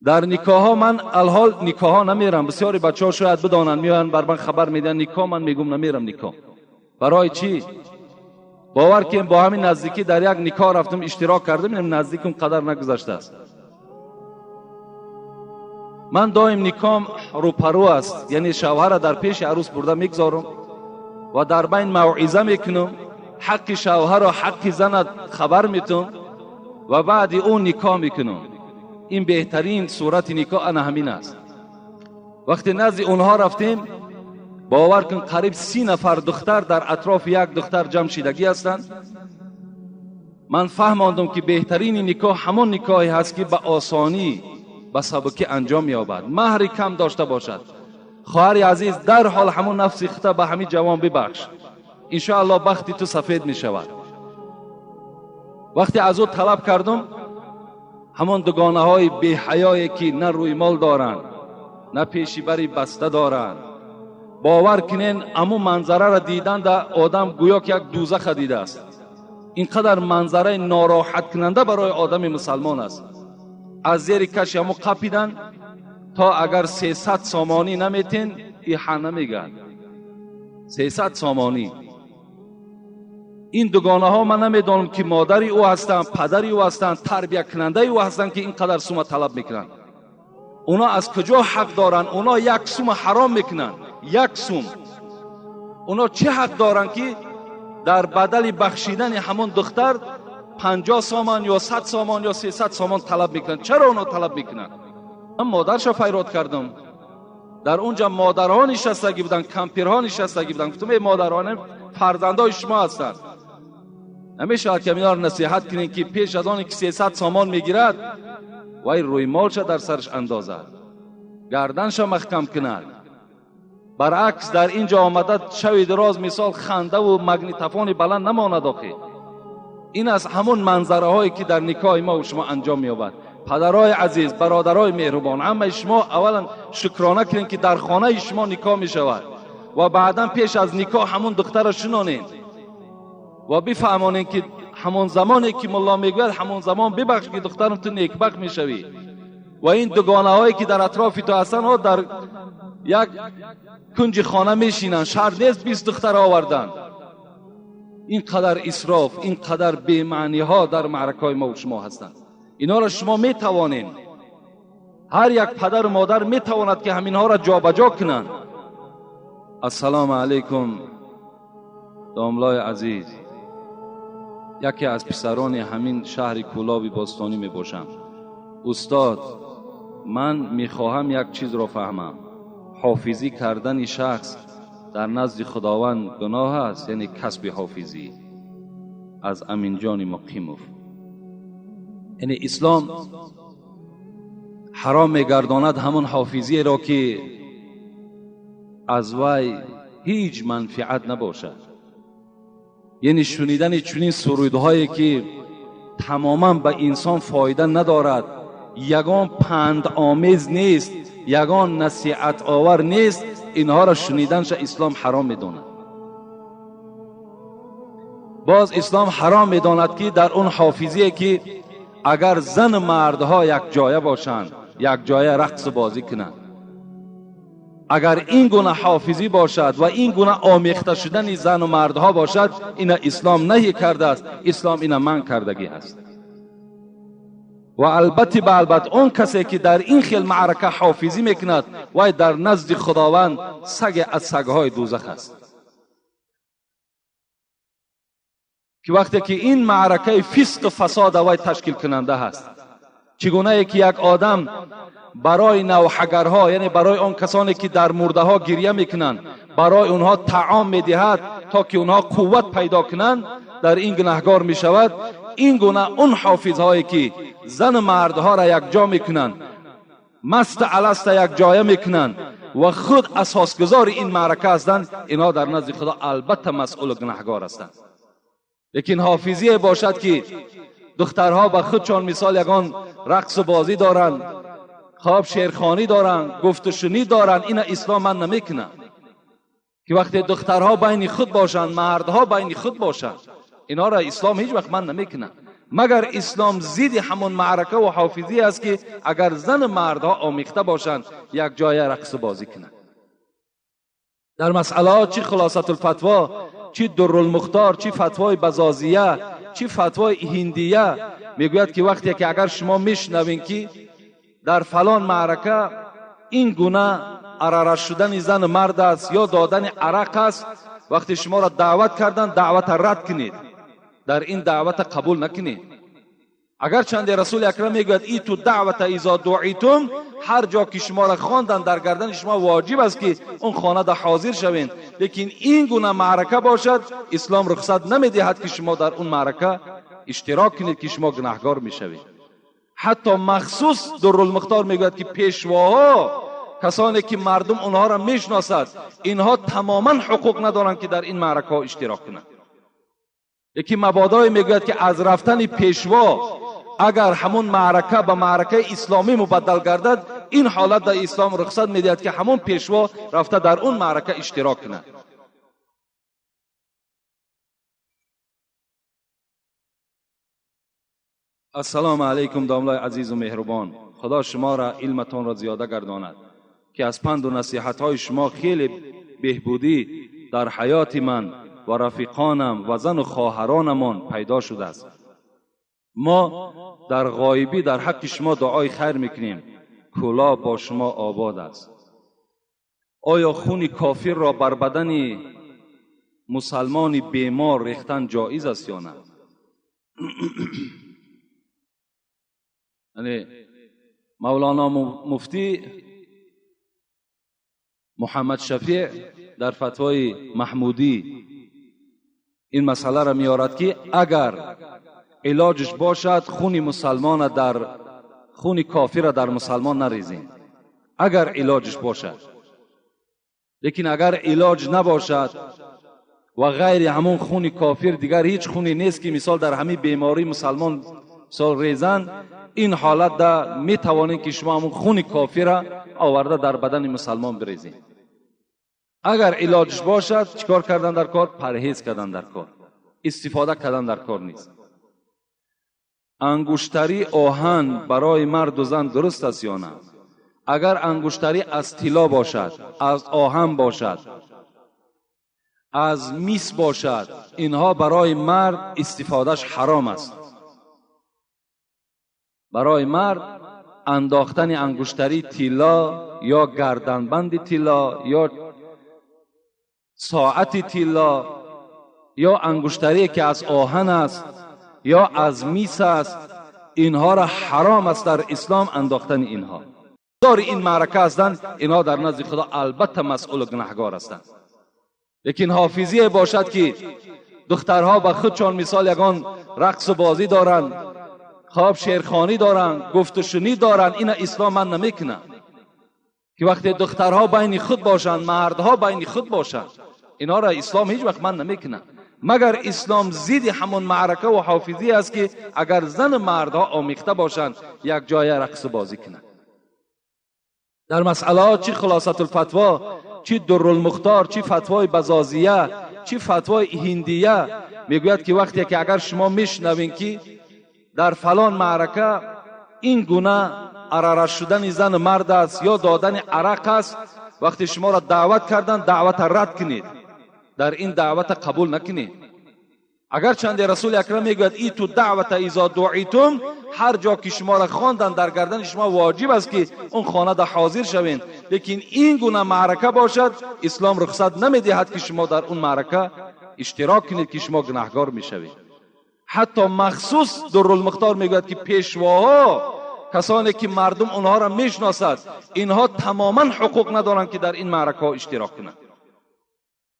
در نکاح ها من الحال نکاح ها نمیرم. بسیاری بچه ها شاید بدانند، میان بر من خبر میدن نکاح، من میگم نمیرم نکاح. برای چی؟ باور کنیم با همین نزدیکی در یک نکاح رفتم اشتراک کردم، اینم نزدیکم قدر نگذشته است. من دائم نکاحم روپرو است، یعنی شوهر در پیش عروس برده میگذارم و در بین موعظه میکنم، حق شوهر و حق زن خبر میتون و بعد اون نکاح میکنم. این بهترین صورت نکاح انا همین است. وقتی نزد اونها رفتیم، باور کن قریب 30 نفر دختر در اطراف یک دختر جمع شدگی هستند. من فهمیدم که بهترین نکاح همون نکاحی هست که به آسانی به سبکی انجام یابد، مهر کم داشته باشد. خواهر عزیز، در حال همون نفس خطه به همین جوان ببخش، ان شاء الله بختی تو سفید می شود. وقتی از او طلب کردم، همون دوگانه های بی حیایی که نه روی مال دارند نه پیشی بری بسته دارند، باور کنین امو منظره را دیدن در آدم گویا که یک دوزخ دیده است. اینقدر منظره ناراحت کننده برای آدم مسلمان است. از زیر کش امو قپیدن تا اگر 300 سامانی نمیتین ایحا نمیگن. 300 سامانی. این دوگانه ها من نمیدانم که مادری او هستند، پدری او هستند، تربیت کننده او هستند که اینقدر سوم طلب میکنن. اونا از کجا حق دارن؟ اونا یک سوم حرام میکنن، یک سوم. اونا چه حق دارن که در بدل بخشیدن همون دختر 50 سامان یا 100 سامان یا 300 سامان طلب میکنن؟ چرا اونا طلب میکنن؟ من مادرشو فریاد کردم، در اونجا مادرها نشستگی بودن، کمپیرها نشستگی بودن. گفتم ای مادران، فرزندای شما هستند، نمیشه که اینا رو نصیحت کنین که پیش از آن که 300 سامان میگیرد وای روی مالش در سرش اندازد، گردنش محکم کند. برعکس در اینجا آمده شوی دراز مثال خنده و مگنیتوفون بلند نماند. آخه این از همون منظره هایی که در نکاح ما و شما انجام می‌یابد. پدرای عزیز، برادرای مهربان، همه شما اولا شکرانه کنین که در خانه شما نکاح می‌شود و بعدا پیش از نکاح همون دختر را شنونین و بفهمانین که همون زمانی که مولا میگوید همون زمان ببخش که دخترم تو نیکبخت میشوی. و این دوگانه هایی که در اطراف تو هستن ها در یک کنج خانه میشینن، شر نیست 20 دختر آوردن. اینقدر اسراف، اینقدر بی‌معنی ها در معرکه ما و شما هستند. اینا را شما میتوانین، هر یک پدر و مادر میتواند که همین ها را جابجا کنند. السلام علیکم داملای عزیز، یکی از پسران همین شهر کولاب باستانی می باشم. استاد، من میخواهم یک چیز را فهمم. حافظی کردن شخص در نزد خداوند گناه است؟ یعنی کسب حافظی. از امین جان مقیموف. یعنی اسلام حرام میگرداند همون حافظی را که از وی هیچ منفعت نباشد. یعنی شنیدن چنین سرودهایی که تماما به انسان فایده ندارد، یگان پند آمیز نیست، یگان نصیحت آور نیست، اینها را شنیدنش اسلام حرام میداند. باز اسلام حرام میداند که در اون حافظی که اگر زن مردها یک جایه باشند، یک جایه رقص بازی کنند، اگر این گونه حافظی باشد و این گونه آمیخته شدن زن و مردها باشد، این اسلام نهی کرده است، اسلام این منع کردگی است. و البته به البته اون کسی که در این خیل معرکه حافظی میکند و در نزد خداوند سگ از سگهای دوزخ است. که وقتی که این معرکه فسق و فساد وای تشکیل کننده هست، چگونه که یک آدم برای نوحگرها، یعنی برای آن کسانی که در مرده ها گریه میکنند، برای اونها طعام میدهد تا که اونها قوت پیدا کنند، در این گناهگار میشود. این گونه اون حافظهایی که زن مردها را یک جا میکنند، مست الست یک جایه میکنند و خود اساسگذار این معرکه هستند، اینا در نزد خدا البته مسئول و گناهگار هستند. لیکن حافظی باشد که دخترها به خودشان مثال یگان رقص و بازی دارند، خواب شیرخوانی دارند، گفت و شنید دارند، این اسلام من نمیکنه. که وقتی دخترها بین خود باشند، مردها بین خود باشند، اینا را اسلام هیچ وقت من نمیکنه. مگر اسلام ضد همون معرکه و حافظی است که اگر زن مردها آمیخته باشند یک جای رقص بازی کنند. در مسئله چی خلاصت الفتوا، چی درالمختار، چی فتوای بزازیه، چی فتوای هندیه میگوید که وقتی که اگر شما میشنوین که در فلان معرکه این گونه عراره شدن زن مرد است یا دادن عرق است، وقتی شما را دعوت کردن دعوت رد کنید، در این دعوت قبول نکنید. اگر چند رسول اکرم میگوید ای تو دعوت اذا دعیتم، هر جا که شما را خواندن در گردن شما واجب است که اون خانه دا حاضر شوین، لیکن این گونه معرکه باشد اسلام رخصت نمیدهد که شما در اون معرکه اشتراک کنید که شما گناهکار میشوید. حتی مخصوص درالمختار میگوید که پیشواها، کسانی که مردم اونها را میشناسد، اینها تماما حقوق ندارند که در این معرکه ها اشتراک کنند. یکی مبادای میگوید که از رفتن پیشوا اگر همون معرکه به معرکه اسلامی مبدل گردد، این حالت در اسلام رخصت میدهد که همون پیشوا رفته در اون معرکه اشتراک کنند. السلام علیکم داملای عزیز و مهربان. خدا شما را علمتان را زیاده گرداند که از پند و نصیحت های شما خیلی بهبودی در حیات من و رفیقانم و زن و خواهرانمان پیدا شده است. ما در غایبی در حق شما دعای خیر میکنیم. کلا با شما آباد است. آیا خون کافر را بر بدن مسلمان بیمار ریختن جایز است یا نه؟ یعنی مولانا مفتی محمد شفیع در فتوای محمودی این مسئله را میارد که اگر علاجش باشد خون مسلمان در خون کافر در مسلمان نریزین، اگر علاجش باشد. لیکن اگر علاج نباشد و غیر همون خون کافر دیگر هیچ خونی نیست که مثال در همین بیماری مسلمان سال ریزن، این حالت دا می توانید که شما همون خون کافر آورده در بدن مسلمان بریزین. اگر علاجش باشد چیکار کردن در کار؟ پرهیز کردن در کار، استفاده کردن در کار نیست. انگشتری آهن برای مرد و زن درست است یا نه؟ اگر انگشتری از طلا باشد، از آهن باشد، از مس باشد، اینها برای مرد استفادهش حرام است. برای مرد انداختن انگشتری طلا یا گردنبند طلا یا ساعت طلا یا انگشتری که از آهن است یا از میس است، اینها را حرام است در اسلام انداختن اینها. دار این معرکه هستند، اینها در نزد خدا البته مسئول و گناهگار هستند. لیکن حافظی باشد که دخترها به خودشان مثال یگان رقص و بازی دارند، خواب شیرخوانی دارند، گفت و شنید دارند، این اسلام من نمیکنه. که وقتی دخترها بین خود باشند، مردها بین خود باشند، اینا را اسلام هیچ وقت من نمیکنه. مگر اسلام ضد همون معرکه و حافظی است که اگر زن مردها آمیخته باشند یک جای رقص بازی کنند. در مسئله چی خلاصت الفتوا، چی درالمختار، چی فتوای بزازیه، چی فتوای هندیه میگوید که وقتی که اگر شما میشنوین که در فلان معرکه این گونه عراره شدن زن مرد است یا دادن عرق است، وقتی شما را دعوت کردن دعوت رد کنید، در این دعوت قبول نکنید. اگر چند رسول اکرم میگوید ای تو دعوت اذا دعیتم، هر جا که شما را خواندن در گردن شما واجب است که اون خانه دا حاضر شوین، لیکن این گونه معرکه باشد اسلام رخصت نمیدهد که شما در اون معرکه اشتراک کنید که شما گناهکار میشوید. حتی مخصوص درالمختار میگوید که پیشواها، کسانی که مردم اونها را میشناسد، اینها تماما حقوق ندارند که در این معرکه ها اشتراک کنند.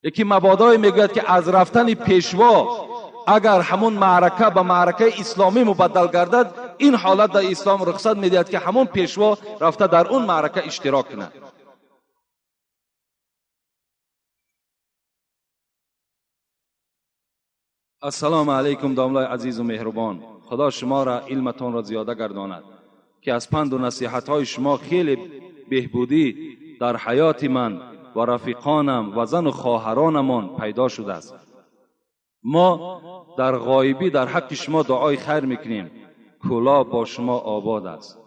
یکی مبادای میگوید که از رفتن پیشوا اگر همون معرکه به معرکه اسلامی مبدل گردد، این حالت در اسلام رخصت میدهد که همون پیشوا رفته در اون معرکه اشتراک کنند. السلام علیکم داملای عزیز و مهربان. خدا شما را علمتان را زیاده گرداند که از پند و نصیحت های شما خیلی بهبودی در حیات من و رفیقانم و زن و خواهرانمان پیدا شده است. ما در غایبی در حق شما دعای خیر میکنیم. کلاه با شما آباد است.